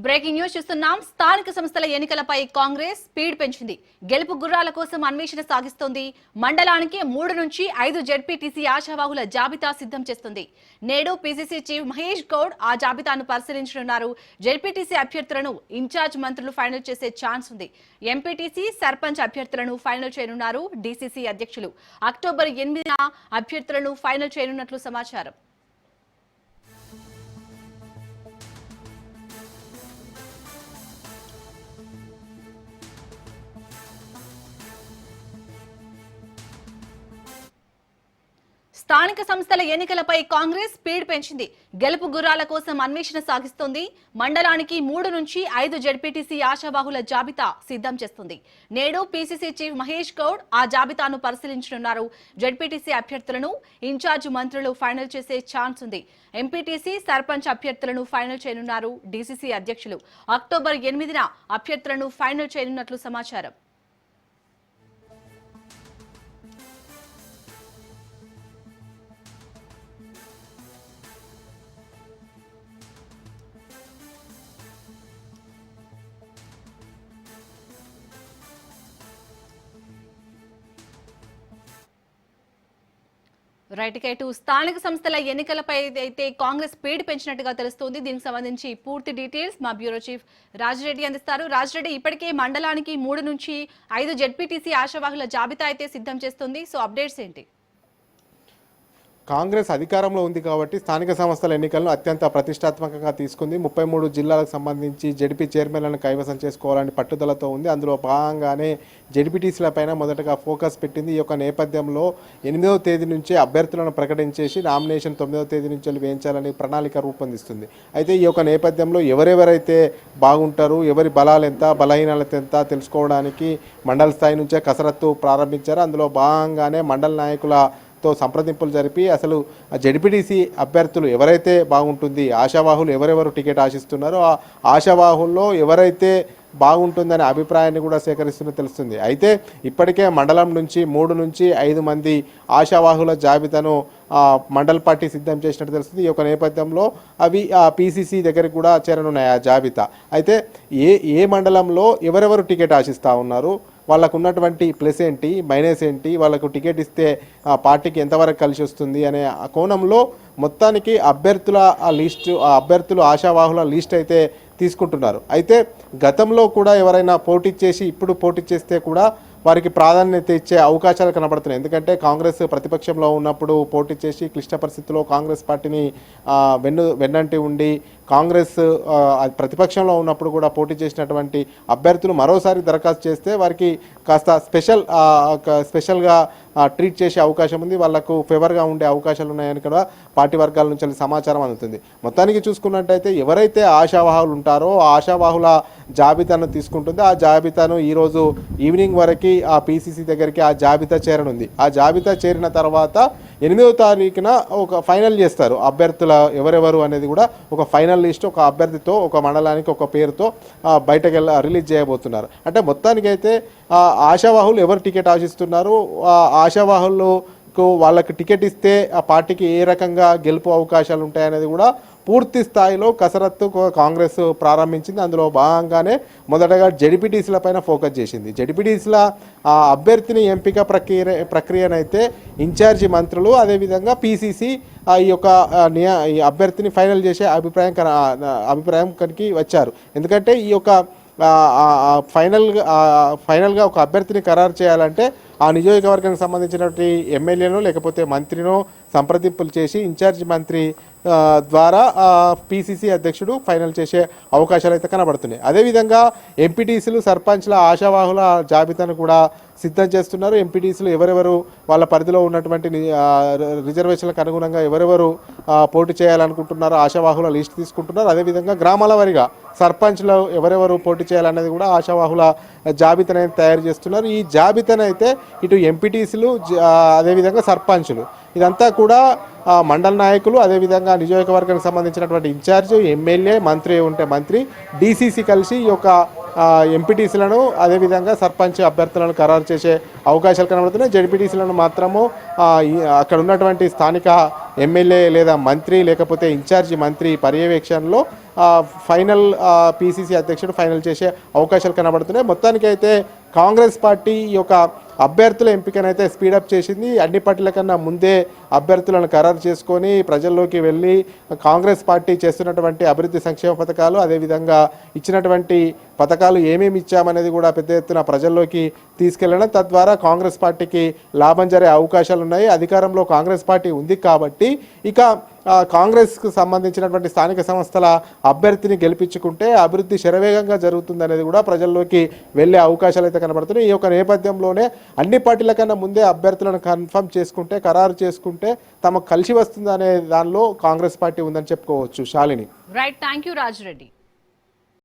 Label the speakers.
Speaker 1: Breaking news చూస్తున్నాం. స్థానిక సంస్థల ఎన్నికలపై కాంగ్రెస్ స్పీడ్ పెంచింది. గెలుపు గుర్రాల కోసం అన్వేషణ సాగిస్తోంది. మండలానికి 3 నుంచి 5 జెడ్పీటీసీ ఆశావాహుల జాబితా సిద్ధం చేస్తుంది. నేడు పీసీసీ చీఫ్ మహేష్ గౌడ్ ఆ జాబితాను పరిశీలించనున్నారు. జెడ్పీటీసీ అభ్యర్థులను ఇన్ఛార్జ్ మంత్రులు ఫైనల్ చేసే ఛాన్స్ ఉంది. ఎంపీటీసీ సర్పంచ్ అభ్యర్థులను ఫైనల్ చేయనున్నారు డీసీసీ అధ్యక్షులు. అక్టోబర్ 8న అభ్యర్థులను ఫైనల్ చేయనున్నట్లు సమాచారం. స్థానిక సంస్థల ఎన్నికలపై కాంగ్రెస్ స్పీడ్ పెంచింది. గెలుపు గుర్రాల కోసం అన్వేషణ సాగిస్తోంది. మండలానికి 3 నుంచి 5 జెడ్పీటీసీ ఆశావాహుల జాబితా సిద్ధం చేస్తుంది. నేడు పీసీసీ చీఫ్ మహేష్ గౌడ్ ఆ జాబితాను పరిశీలించనున్నారు. జెడ్పీటీసీ అభ్యర్థులను ఇన్ఛార్జ్ మంత్రులు ఫైనల్ చేసే ఛాన్స్ ఉంది. ఎంపీటీసీ సర్పంచ్ అభ్యర్థులను ఫైనల్ చేయనున్నారు డీసీసీ అధ్యక్షులు. అక్టోబర్ 8న అభ్యర్థులను ఫైనల్ చేయనున్నట్లు సమాచారం. రైట్ ఇటు స్థానిక సంస్థల ఎన్నికలపై అయితే కాంగ్రెస్ స్పీడ్ పెంచినట్టుగా తెలుస్తోంది. దీనికి సంబంధించి పూర్తి డీటెయిల్స్ మా బ్యూరో చీఫ్ రాజిరెడ్డి అందిస్తారు. రాజిరెడ్డి, ఇప్పటికే మండలానికి 3 నుంచి 5 జెడ్పీటీసీ ఆశావాహుల జాబితా అయితే సిద్ధం చేస్తుంది. సో అప్డేట్స్ ఏంటి?
Speaker 2: కాంగ్రెస్ అధికారంలో ఉంది కాబట్టి స్థానిక సంస్థల ఎన్నికలను అత్యంత ప్రతిష్టాత్మకంగా తీసుకుంది. 33 జిల్లాలకు సంబంధించి జెడ్పీ చైర్మన్లను కైవసం చేసుకోవాలని పట్టుదలతో ఉంది. అందులో భాగంగానే జెడ్పీటీసీలపైన మొదటగా ఫోకస్ పెట్టింది. ఈ యొక్క నేపథ్యంలో 8వ తేదీ నుంచి అభ్యర్థులను ప్రకటించేసి నామినేషన్ 9వ తేదీ నుంచి వేయించాలని ప్రణాళిక రూపొందిస్తుంది. అయితే ఈ యొక్క నేపథ్యంలో ఎవరెవరైతే బాగుంటారు, ఎవరి బలాలు ఎంత, బలహీనత ఎంత తెలుసుకోవడానికి మండల స్థాయి నుంచే కసరత్తు ప్రారంభించారు. అందులో భాగంగానే మండల నాయకులతో సంప్రదింపులు జరిపి అసలు జెడ్పీటీసీ అభ్యర్థులు ఎవరైతే బాగుంటుంది, ఆశావాహులు ఎవరెవరు టికెట్ ఆశిస్తున్నారో ఆ ఆశావాహుల్లో ఎవరైతే బాగుంటుందనే అభిప్రాయాన్ని కూడా సేకరిస్తున్నట్టు తెలుస్తుంది. అయితే ఇప్పటికే మండలం నుంచి 3 నుంచి 5 మంది ఆశావాహుల జాబితాను మండల పార్టీ సిద్ధం చేసినట్టు తెలుస్తుంది. ఈ యొక్క నేపథ్యంలో అవి పీసీసీ దగ్గరికి కూడా చేరనున్నాయి ఆ జాబితా. అయితే ఏ మండలంలో ఎవరెవరు టికెట్ ఆశిస్తూ ఉన్నారు, వాళ్ళకు ఉన్నటువంటి ప్లస్ ఏంటి, మైనస్ ఏంటి, వాళ్ళకు టికెట్ ఇస్తే పార్టీకి ఎంతవరకు కలిసి వస్తుంది అనే కోణంలో మొత్తానికి అభ్యర్థుల లిస్టు, అభ్యర్థులు ఆశావాహుల లిస్ట్ అయితే తీసుకుంటున్నారు. అయితే గతంలో కూడా ఎవరైనా పోటీ చేసి ఇప్పుడు పోటీ చేస్తే కూడా వారికి ప్రాధాన్యత ఇచ్చే అవకాశాలు కనబడుతున్నాయి. ఎందుకంటే కాంగ్రెస్ ప్రతిపక్షంలో ఉన్నప్పుడు పోటీ చేసి క్లిష్ట పరిస్థితుల్లో కాంగ్రెస్ పార్టీని వెన్నంటి ఉండి కాంగ్రెస్ ప్రతిపక్షంలో ఉన్నప్పుడు కూడా పోటీ చేసినటువంటి అభ్యర్థులు మరోసారి దరఖాస్తు చేస్తే వారికి కాస్త స్పెషల్గా ట్రీట్ చేసే అవకాశం ఉంది, వాళ్లకు ఫేవర్గా ఉండే అవకాశాలు ఉన్నాయని కూడా పార్టీ వర్గాల నుంచి సమాచారం అందుతుంది. మొత్తానికి చూసుకున్నట్టయితే ఎవరైతే ఆశావాహులు ఉంటారో ఆ ఆశావాహుల జాబితాను తీసుకుంటుందో ఆ జాబితాను ఈరోజు ఈవినింగ్ వరకు ఆ పీసీసీ దగ్గరికి ఆ జాబితా చేరనుంది. ఆ జాబితా చేరిన తర్వాత 8వ తారీఖున ఒక ఫైనల్ చేస్తారు అభ్యర్థుల ఎవరెవరు అనేది కూడా. ఒక ఫైనల్ లిస్ట్ ఒక అభ్యర్థితో, ఒక మండలానికి ఒక పేరుతో బయటకు రిలీజ్ చేయబోతున్నారు. అంటే మొత్తానికైతే ఆశావాహులు ఎవరు టికెట్ ఆశిస్తున్నారు, ఆశావాహులకు వాళ్ళకి టికెట్ ఇస్తే ఆ పార్టీకి ఏ రకంగా గెలుపు అవకాశాలు ఉంటాయనేది కూడా పూర్తి స్థాయిలో కసరత్తు కాంగ్రెస్ ప్రారంభించింది. అందులో భాగంగానే మొదటగా జెడ్పీటీసీలపైన ఫోకస్ చేసింది. జెడ్పీటీసీల అభ్యర్థిని ఎంపిక ప్రక్రియనైతే ఇన్ఛార్జి మంత్రులు అదేవిధంగా పీసీసీ ఈ యొక్క అభ్యర్థిని ఫైనల్ చేసే అభిప్రాయం కనికి వచ్చారు. ఎందుకంటే ఈ యొక్క ఫైనల్గా ఒక అభ్యర్థిని ఖరారు చేయాలంటే ఆ నియోజకవర్గానికి సంబంధించినటువంటి ఎమ్మెల్యేనో లేకపోతే మంత్రినో సంప్రదింపులు చేసి ఇన్ఛార్జ్ మంత్రి ద్వారా పీసీసీ అధ్యక్షుడు ఫైనల్ చేసే అవకాశాలు అయితే కనబడుతున్నాయి. అదేవిధంగా ఎంపీటీసీలు, సర్పంచ్ల ఆశావాహుల జాబితాను కూడా సిద్ధం చేస్తున్నారు. ఎంపీటీసీలు ఎవరెవరు వాళ్ళ పరిధిలో ఉన్నటువంటి రిజర్వేషన్లకు అనుగుణంగా ఎవరెవరు పోటీ చేయాలనుకుంటున్నారో ఆశావాహుల లిస్ట్ తీసుకుంటున్నారు. అదేవిధంగా గ్రామాల వారీగా సర్పంచ్లు ఎవరెవరు పోటీ చేయాలనేది కూడా ఆశావాహుల జాబితాను తయారు చేస్తున్నారు. ఈ జాబితాను అయితే ఇటు ఎంపీటీసీలు అదేవిధంగా సర్పంచ్లు ఇదంతా కూడా మండల నాయకులు, అదేవిధంగా నియోజకవర్గానికి సంబంధించినటువంటి ఇన్ఛార్జ్, ఎమ్మెల్యే, మంత్రి ఉంటే మంత్రి, డీసీసీ కలిసి ఈ యొక్క ఎంపీటీసీలను అదేవిధంగా సర్పంచ్ అభ్యర్థులను ఖరారు చేసే అవకాశాలు కనబడుతున్నాయి. జడ్పీటీసీలను మాత్రము అక్కడ ఉన్నటువంటి స్థానిక ఎమ్మెల్యే లేదా మంత్రి లేకపోతే ఇన్ఛార్జి మంత్రి పర్యవేక్షణలో ఫైనల్ పీసీసీ అధ్యక్షుడు ఫైనల్ చేసే అవకాశాలు కనబడుతున్నాయి. మొత్తానికి అయితే కాంగ్రెస్ పార్టీ ఈ యొక్క అభ్యర్థుల ఎంపికనైతే స్పీడప్ చేసింది. అన్ని పార్టీల కన్నా ముందే అభ్యర్థులను ఖరారు చేసుకొని ప్రజల్లోకి వెళ్ళి కాంగ్రెస్ పార్టీ చేస్తున్నటువంటి అభివృద్ధి సంక్షేమ పథకాలు, అదేవిధంగా ఇచ్చినటువంటి పథకాలు ఏమేమి ఇచ్చామనేది కూడా పెద్ద ఎత్తున ప్రజల్లోకి తీసుకెళ్లడం, తద్వారా కాంగ్రెస్ పార్టీకి లాభం జరిగే అవకాశాలు ఉన్నాయి. అధికారంలో కాంగ్రెస్ పార్టీ ఉంది కాబట్టి ఇక కాంగ్రెస్కు సంబంధించినటువంటి స్థానిక సంస్థల అభ్యర్థిని గెలిపించుకుంటే అభివృద్ధి శరవేగంగా జరుగుతుందనేది కూడా ప్రజల్లోకి వెళ్ళే అవకాశాలు అయితే కనబడుతున్నాయి. ఈ యొక్క నేపథ్యంలోనే అన్ని పార్టీల కన్నా ముందే అభ్యర్థులను కన్ఫర్మ్ చేసుకుంటే, ఖరారు చేసుకుంటే తమకు కలిసి వస్తుందనే దానిలో కాంగ్రెస్ పార్టీ ఉందని చెప్పుకోవచ్చు. Shalini.
Speaker 1: Right, thank you Rajireddy.